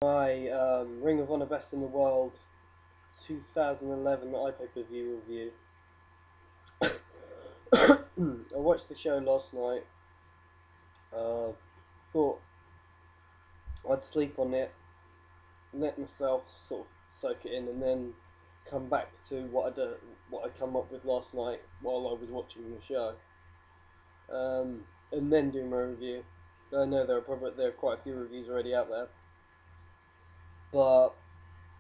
My Ring of Honor Best in the World 2011 iPPV review. I watched the show last night. Thought I'd sleep on it, let myself sort of soak it in, and then come back to what I come up with last night while I was watching the show, and then do my review. I know there are quite a few reviews already out there, but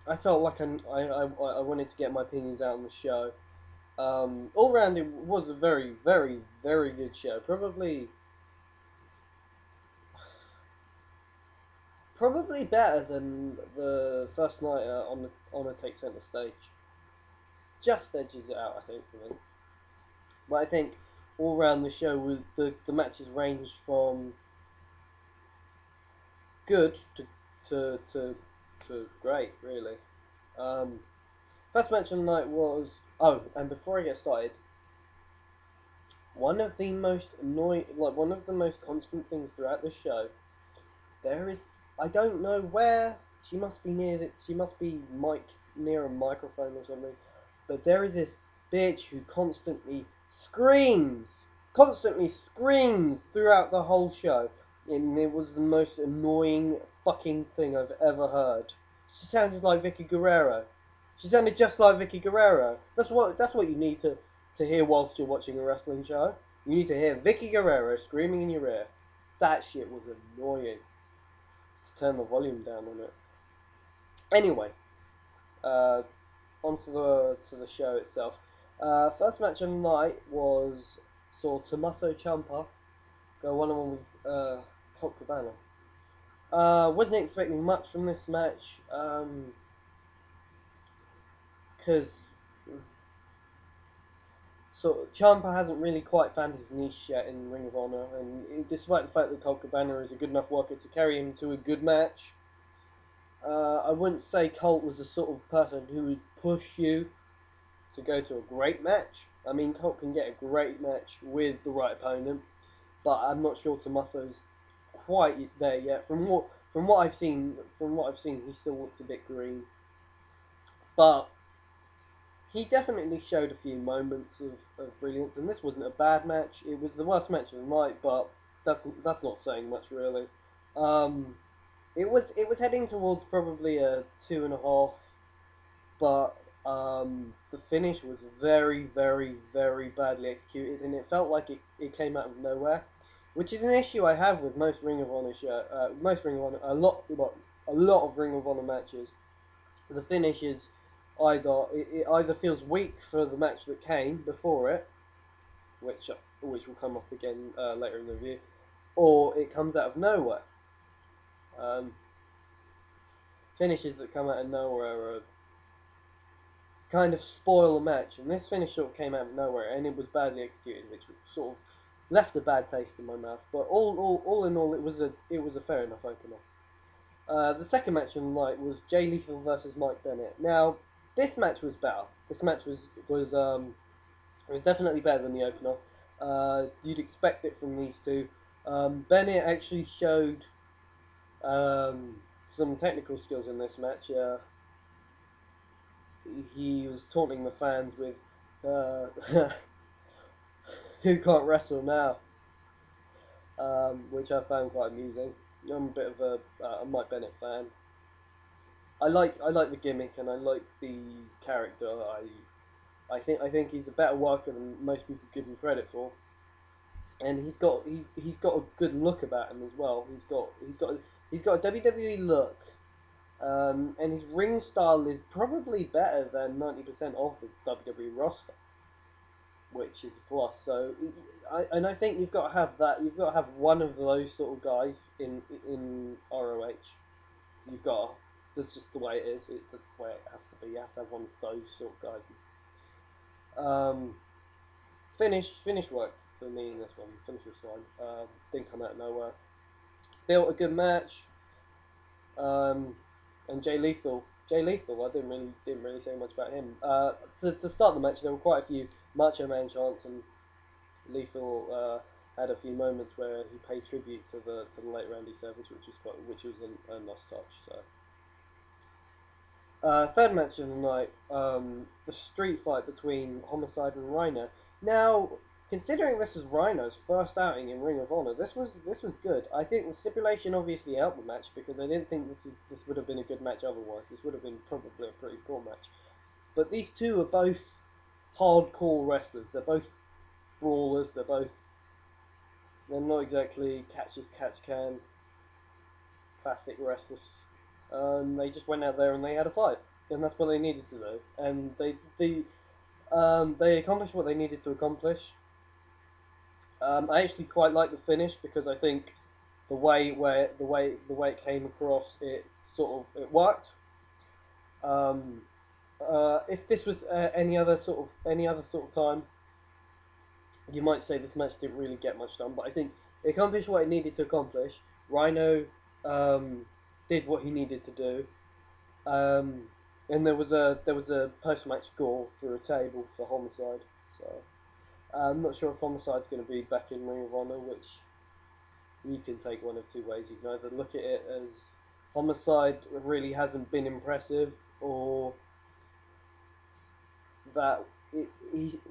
I felt like I wanted to get my opinions out on the show. All round, it was a very, very, very good show. Probably better than the first night on Honor Take Center Stage. Just edges it out, I think, for me. But I think all round the show, the matches ranged from good to great, really. First match of the night was... Oh, and before I get started, one of the most constant things throughout the show, I don't know where, she must be near a microphone or something, but there is this bitch who constantly screams throughout the whole show, and it was the most annoying fucking thing I've ever heard. She sounded like Vicky Guerrero. She sounded just like Vicky Guerrero. That's what you need to hear whilst you're watching a wrestling show. You need to hear Vicky Guerrero screaming in your ear. That shit was annoying. To turn the volume down on it. Anyway, onto the show itself. First match of the night saw Tommaso Ciampa go one-on-one with Colt Cabana. Wasn't expecting much from this match, because Ciampa hasn't really quite found his niche yet in Ring of Honor, and despite the fact that Colt Cabana is a good enough worker to carry him to a good match, I wouldn't say Colt was the sort of person who would push you to go to a great match. I mean, Colt can get a great match with the right opponent, but I'm not sure Tommaso's quite there yet. From what I've seen, he still looks a bit green. But he definitely showed a few moments of brilliance, and this wasn't a bad match. It was the worst match of the night, but that's not saying much, really. It was heading towards probably a 2.5, but the finish was very, very, very badly executed, and it felt like it came out of nowhere, which is an issue I have with most Ring of Honor a lot of Ring of Honor matches. The finish is it either feels weak for the match that came before it, which will come up again later in the review, or it comes out of nowhere. Finishes that come out of nowhere kind of spoil the match, and this finish sort of came out of nowhere, and it was badly executed, which sort of left a bad taste in my mouth. But all in all, it was a fair enough opener. The second match of the night was Jay Lethal versus Mike Bennett. Now, this match was better. This match was definitely better than the opener. You'd expect it from these two. Bennett actually showed some technical skills in this match. He was taunting the fans with who can't wrestle now, which I found quite amusing. I'm a bit of a Mike Bennett fan. I like the gimmick, and I like the character. I think he's a better worker than most people give him credit for, and he's got a good look about him as well. He's got a WWE look, and his ring style is probably better than 90% of the WWE roster, which is a plus. So, I think you've got to have that. You've got to have one of those sort of guys in ROH. You've got. That's just the way it is. That's the way it has to be. You have to have one of those sort of guys. Finish work for me in this one. Finish was fine. Didn't come out of nowhere. Built a good match. And Jay Lethal. I didn't really say much about him. To start the match, there were quite a few Macho Man chants, and Lethal had a few moments where he paid tribute to the late Randy Savage, which was a nice touch. So Third match of the night, the street fight between Homicide and Rhyno. Now, considering this is Rhino's first outing in Ring of Honor, this was good. I think the stipulation obviously helped the match because I didn't think this would have been a good match otherwise. This would have been probably a pretty poor match. But these two are both hardcore wrestlers. They're both brawlers. They're not exactly catch as catch can classic wrestlers. They just went out there and they had a fight, and that's what they needed to do. And they accomplished what they needed to accomplish. I actually quite like the finish because I think the way it came across, it worked. If this was any other sort of time, you might say this match didn't really get much done, but I think it accomplished what it needed to accomplish. Rhyno did what he needed to do, and there was a post-match score through a table for Homicide. So I'm not sure if Homicide's going to be back in Ring of Honor, which you can take one of two ways. You can either look at it as Homicide really hasn't been impressive, or that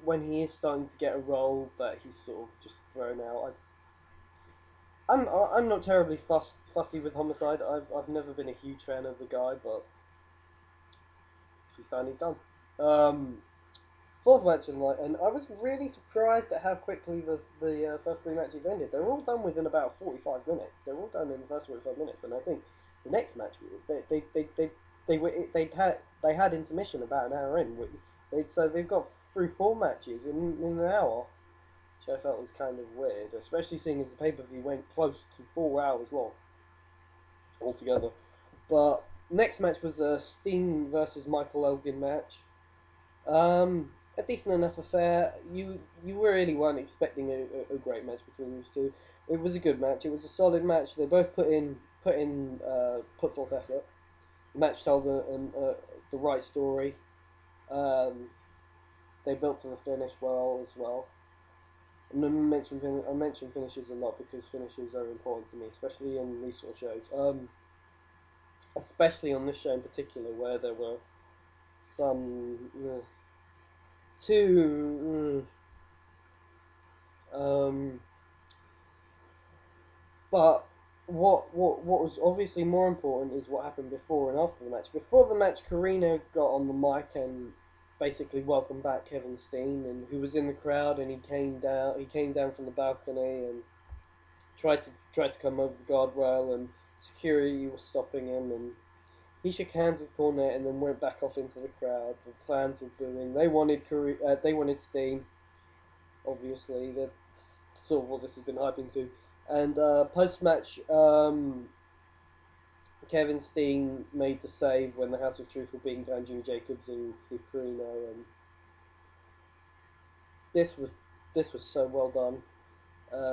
when he is starting to get a role, that he's sort of just thrown out. I'm not terribly fussy with Homicide. I've never been a huge fan of the guy, but if he's done, he's done. Fourth match of the night, and I was really surprised at how quickly the first three matches ended. They're all done within about 45 minutes. They're all done in the first 45 minutes, and I think the next match they had intermission about an hour in. So they've got through 4 matches in an hour, which I felt was kind of weird, especially seeing as the pay-per-view went close to 4 hours long altogether. But next match was a Steen versus Michael Elgin match. A decent enough affair. You really weren't expecting a great match between these two. It was a good match. It was a solid match. They both put forth effort. The match told the right story. They built to the finish well as well. And I mention finishes a lot because finishes are important to me, especially in these sort of shows. Especially on this show in particular, where there were some but what was obviously more important is what happened before and after the match. Before the match, Corino got on the mic and basically welcomed back Kevin Steen, and who was in the crowd, and he came down from the balcony and tried to come over the guardrail, and security was stopping him, and he shook hands with Cornette and then went back off into the crowd. The fans were booing. They wanted Steen. Obviously, that's sort of what this has been hyping to. And post-match, Kevin Steen made the save when the House of Truth were beating down Jimmy Jacobs and Steve Corino, and this was so well done.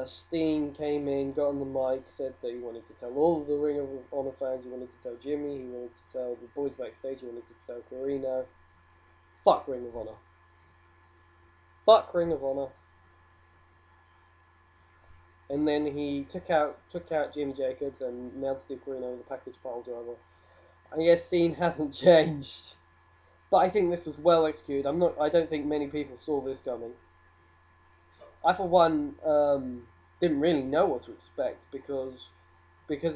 Steen came in, got on the mic, said that he wanted to tell all of the Ring of Honor fans, he wanted to tell Jimmy, he wanted to tell the boys backstage, he wanted to tell Corino, fuck Ring of Honor. Fuck Ring of Honor. And then he took out Jimmy Jacobs and nailed Steve Corino with a package pile driver. I guess Steen hasn't changed, but I think this was well executed. I don't think many people saw this coming. I, for one, didn't really know what to expect because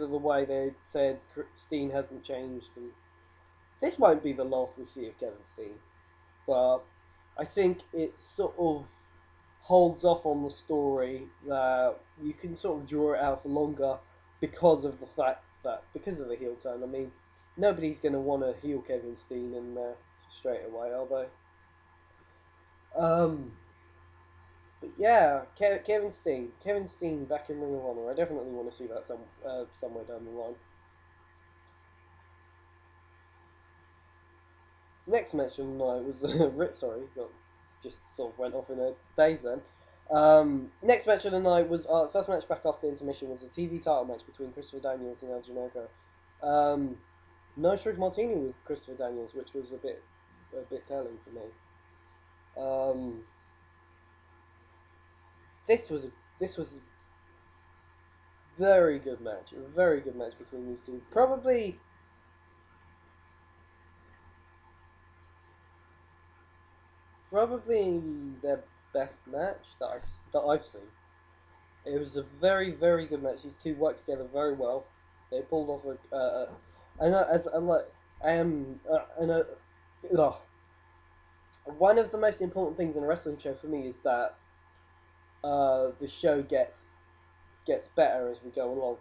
of the way they said Steen hasn't changed, and this won't be the last we see of Kevin Steen. But I think it sort of holds off on the story that you can sort of draw it out for longer because of the fact that because of the heel turn. I mean, nobody's going to want to heel Kevin Steen in there straight away, are they? But yeah, Kevin Steen back in Ring of Honor. I definitely want to see that somewhere down the line. Next match of the night was just sort of went off in a daze then. Next match of the night was first match back after intermission was a TV title match between Christopher Daniels and El Generico. No Truth Martini with Christopher Daniels, which was a bit telling for me. This was a very good match between these two. Probably probably their best match that I've seen. It was a very, very good match. These two worked together very well. They pulled off and as like and one of the most important things in a wrestling show for me is that the show gets better as we go along.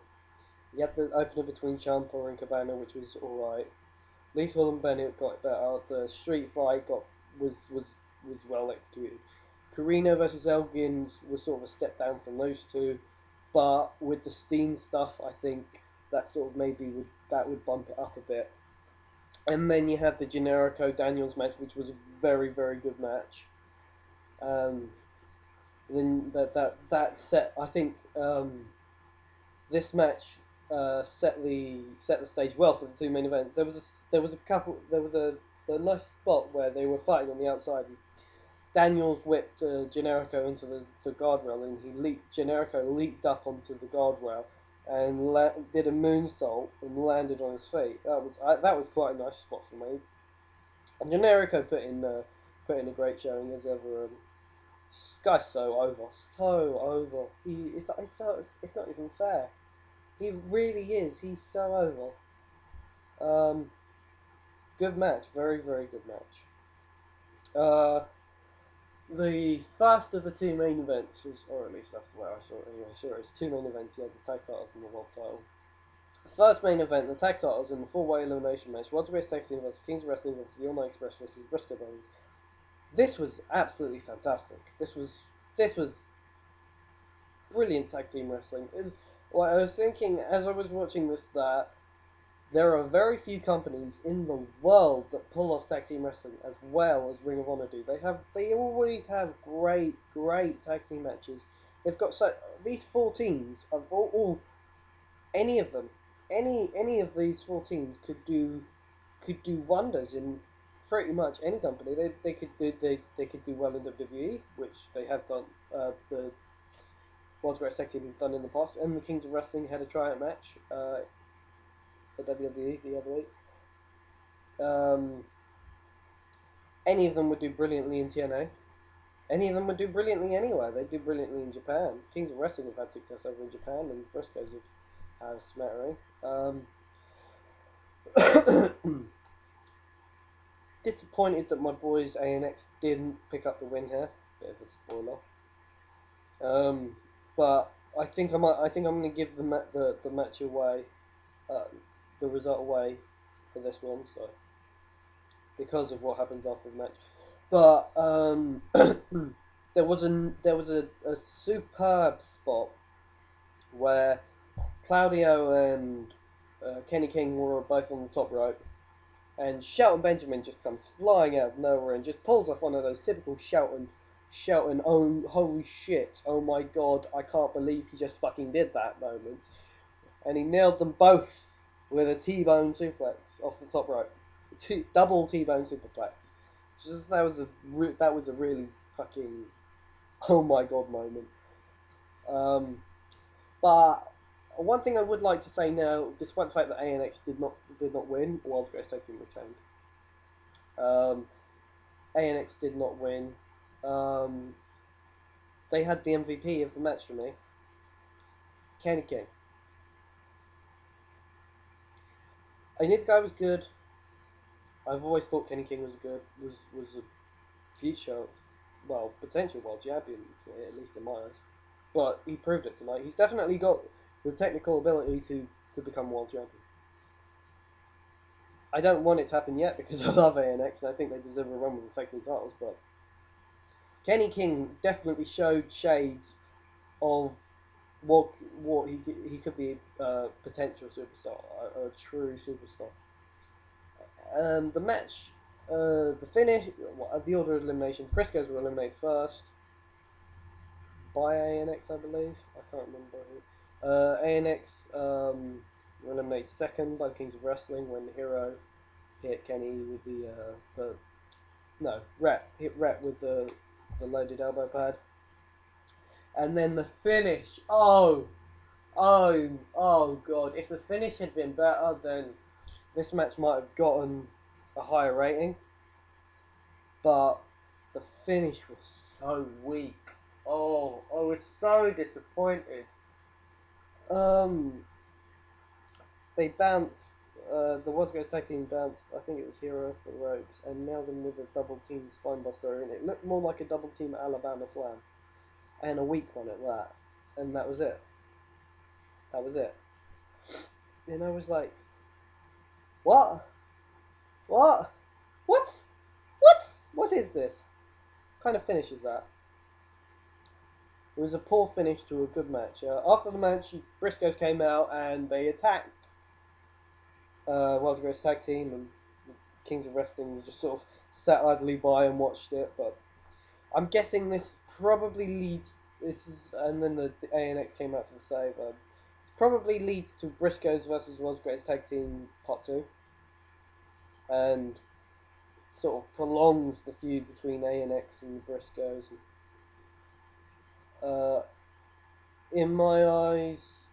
You had the opener between Ciampa and Cabana, which was alright. Lethal and Bennett got better. The street fight was well executed. Corino versus Elgin was sort of a step down from those two, but with the Steen stuff, I think that sort of would bump it up a bit. And then you had the Generico Daniels match, which was a very, very good match. Then that set, I think, this match set the stage well for the two main events. There was a nice spot where they were fighting on the outside. And Daniels whipped Generico into the guardrail, and Generico leaped up onto the guardrail and did a moonsault and landed on his feet. That was quite a nice spot for me. And Generico put in a great showing as ever. This guy's so over. It's not even fair. He really is. He's so over. Good match. Very, very good match. The first of the two main events or at least that's the way I saw it anyway. Sure, it's two main events. You had the tag titles and the world title. The first main event, the tag titles in the four-way elimination match. World's Greatest Tag Team versus Kings of Wrestling versus the All Night Express versus Briscoes Brothers. This was absolutely fantastic. This was brilliant tag team wrestling. What I was thinking as I was watching this, that there are very few companies in the world that pull off tag team wrestling as well as Ring of Honor do. They always have great tag team matches. They've got these four teams of all any of them, any of these four teams could do wonders in pretty much any company. They could do well in WWE, which they have done. The World's Greatest Tag Team have done in the past, and the Kings of Wrestling had a tryout match for WWE the other week. Any of them would do brilliantly in TNA. Any of them would do brilliantly anywhere. They do brilliantly in Japan. Kings of Wrestling have had success over in Japan, and Briscoes have a smattering. Disappointed that my boys ANX didn't pick up the win here. Bit of a spoiler. But I think I'm going to give the match away, the result away for this one. So because of what happens after the match, but there was a superb spot where Claudio and Kenny King were both on the top rope. And Shelton Benjamin just comes flying out of nowhere and just pulls off one of those typical Shelton, oh, holy shit, oh my god, I can't believe he just fucking did that moment. And he nailed them both with a T-bone suplex off the top rope. Double T-bone superplex. That was a really fucking, oh my god moment. But one thing I would like to say now, despite the fact that ANX did not win, World's Greatest Tag Team retained. ANX did not win. They had the MVP of the match for me, Kenny King. I knew the guy was good. I've always thought Kenny King was a future, well, potential world champion, at least in my eyes. But he proved it tonight. He's definitely got the technical ability to become world champion. I don't want it to happen yet because I love ANX and I think they deserve a run with the tag team titles, but Kenny King definitely showed shades of what he could be a potential superstar, a true superstar. The match, the finish, the order of eliminations, Briscoes were eliminated first by ANX, I believe. I can't remember who. ANX were eliminated second by the Kings of Wrestling when Hero hit Kenny with hit Rhett with the loaded elbow pad. And then the finish, oh god, if the finish had been better, then this match might have gotten a higher rating. But the finish was so weak. Oh, I was so disappointed. They bounced. The Briscoes tag team bounced. I think it was Hero off the ropes and nailed him with a double team spinebuster, and it looked more like a double team Alabama Slam, and a weak one at that. And that was it. That was it. And I was like, what? What? What? What? What is this? What kind of finish is that? It was a poor finish to a good match. After the match, Briscoes came out and they attacked World's Greatest Tag Team, and Kings of Wrestling just sort of sat idly by and watched it. But I'm guessing this probably leads. And then the ANX came out for the save. It probably leads to Briscoes versus World's Greatest Tag Team Part 2, and sort of prolongs the feud between ANX and the Briscoes. In my eyes,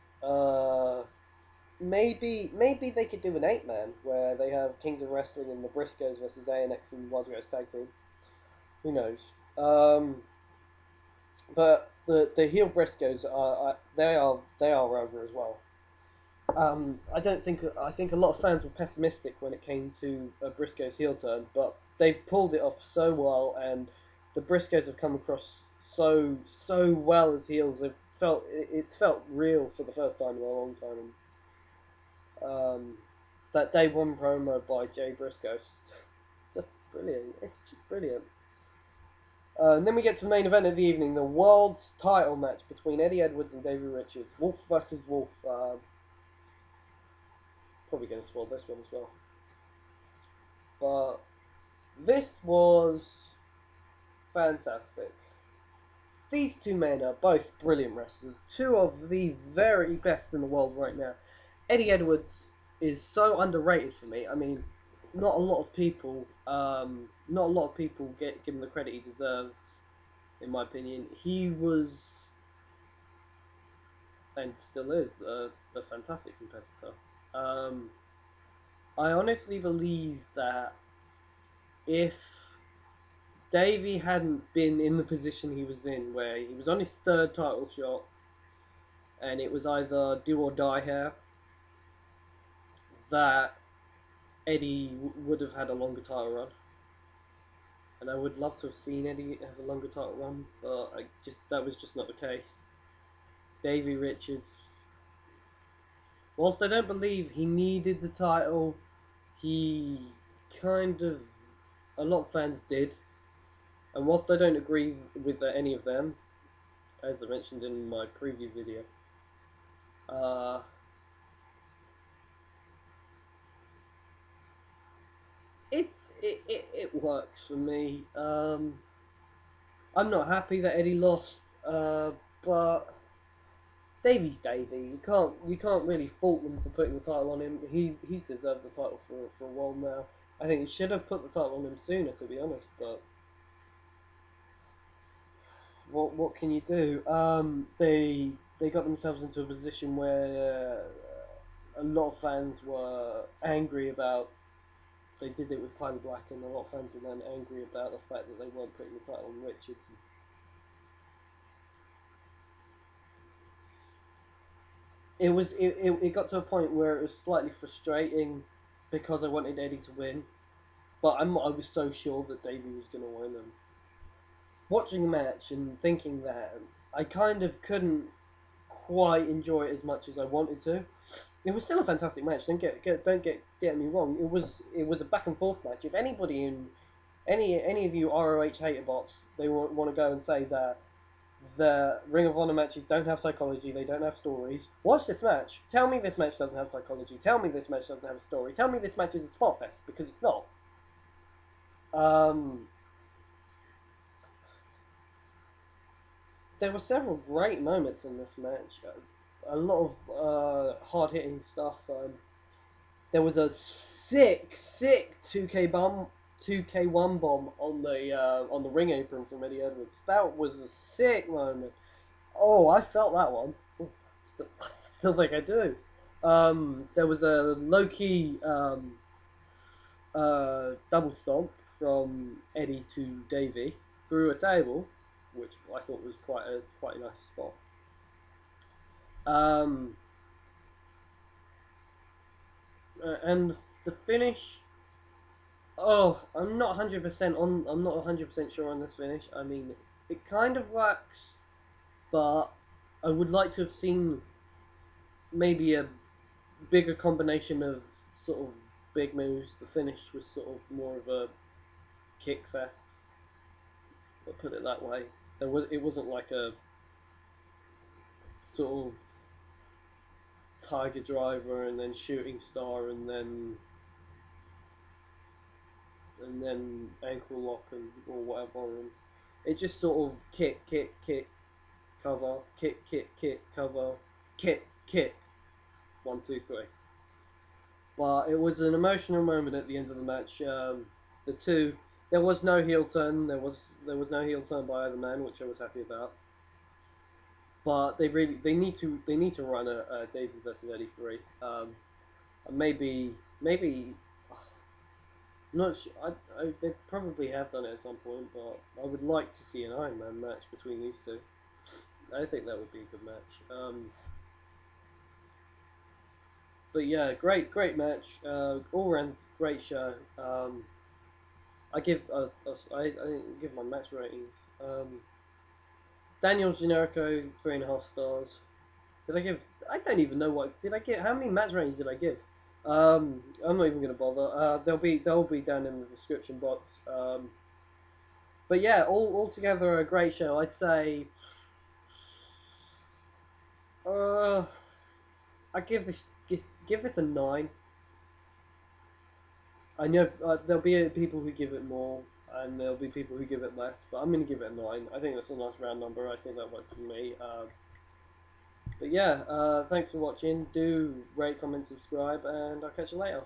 maybe they could do an 8-man where they have Kings of Wrestling and the Briscoes versus ANX and World's Greatest Tag Team. Who knows? But the heel Briscoes they are over as well. I think a lot of fans were pessimistic when it came to a Briscoes heel turn, but they've pulled it off so well, and the Briscoes have come across so well as heels. It's felt real for the first time in a long time. And that day one promo by Jay Briscoe, just brilliant. It's just brilliant. And then we get to the main event of the evening, the world's title match between Eddie Edwards and Davey Richards. Wolf versus Wolf. Probably going to spoil this one as well. But this was fantastic. These two men are both brilliant wrestlers. Two of the very best in the world right now. Eddie Edwards is so underrated for me. I mean, not a lot of people give him the credit he deserves, in my opinion. He was, and still is, a fantastic competitor. I honestly believe that if Davey hadn't been in the position he was in, where he was on his third title shot, and it was either do or die here, that Eddie would have had a longer title run. And I would love to have seen Eddie have a longer title run, but that was just not the case. Davey Richards, whilst I don't believe he needed the title, a lot of fans did. And whilst I don't agree with any of them, as I mentioned in my preview video, it works for me. I'm not happy that Eddie lost, but Davey's Davey. You can't really fault them for putting the title on him. He's deserved the title for a while now. I think he should have put the title on him sooner, to be honest. But what can you do? They got themselves into a position where a lot of fans were angry about. They did it with Tyler Black, and a lot of fans were then angry about the fact that they weren't putting the title on Richards. It got to a point where it was slightly frustrating because I wanted Eddie to win, but I was so sure that Davey was going to win. And watching the match and thinking that, I kind of couldn't quite enjoy it as much as I wanted to. It was still a fantastic match. Don't get me wrong. It was a back and forth match. If anybody in any of you ROH hater bots, they want to go and say that the Ring of Honor matches don't have psychology, they don't have stories. Watch this match. Tell me this match doesn't have psychology. Tell me this match doesn't have a story. Tell me this match is a spot fest, because it's not. There were several great moments in this match. A lot of hard-hitting stuff. There was a sick 2K1 bomb on the ring apron from Eddie Edwards. That was a sick moment. Oh, I felt that one. Ooh, still think I do. There was a low-key double stomp from Eddie to Davey. through a table, which I thought was quite a nice spot. And the finish. Oh, I'm not 100% on. I'm not 100% sure on this finish. I mean, it kind of works, but I would like to have seen maybe a bigger combination of sort of big moves. The finish was sort of more of a kick fest. I'll put it that way. It wasn't like a sort of tiger driver and then shooting star and then ankle lock or whatever. And it just sort of kick, cover, kick, cover, kick. 1, 2, 3. But it was an emotional moment at the end of the match. There was no heel turn. There was no heel turn by either man, which I was happy about. But they need to run a David versus Eddie 3. Maybe not sure. They probably have done it at some point, but I would like to see an Iron Man match between these two. I think that would be a good match. But yeah, great match. All round great show. I give I didn't give my match ratings. Daniel's Generico 3.5 stars. Did I give? I don't even know what did I give. How many match ratings did I give? I'm not even gonna bother. They'll be down in the description box. But yeah, all together a great show. I'd say. I give this a 9. I know there'll be people who give it more, and there'll be people who give it less, but I'm going to give it a 9. I think that's a nice round number. I think that works for me. But yeah, thanks for watching. Do rate, comment, subscribe, and I'll catch you later.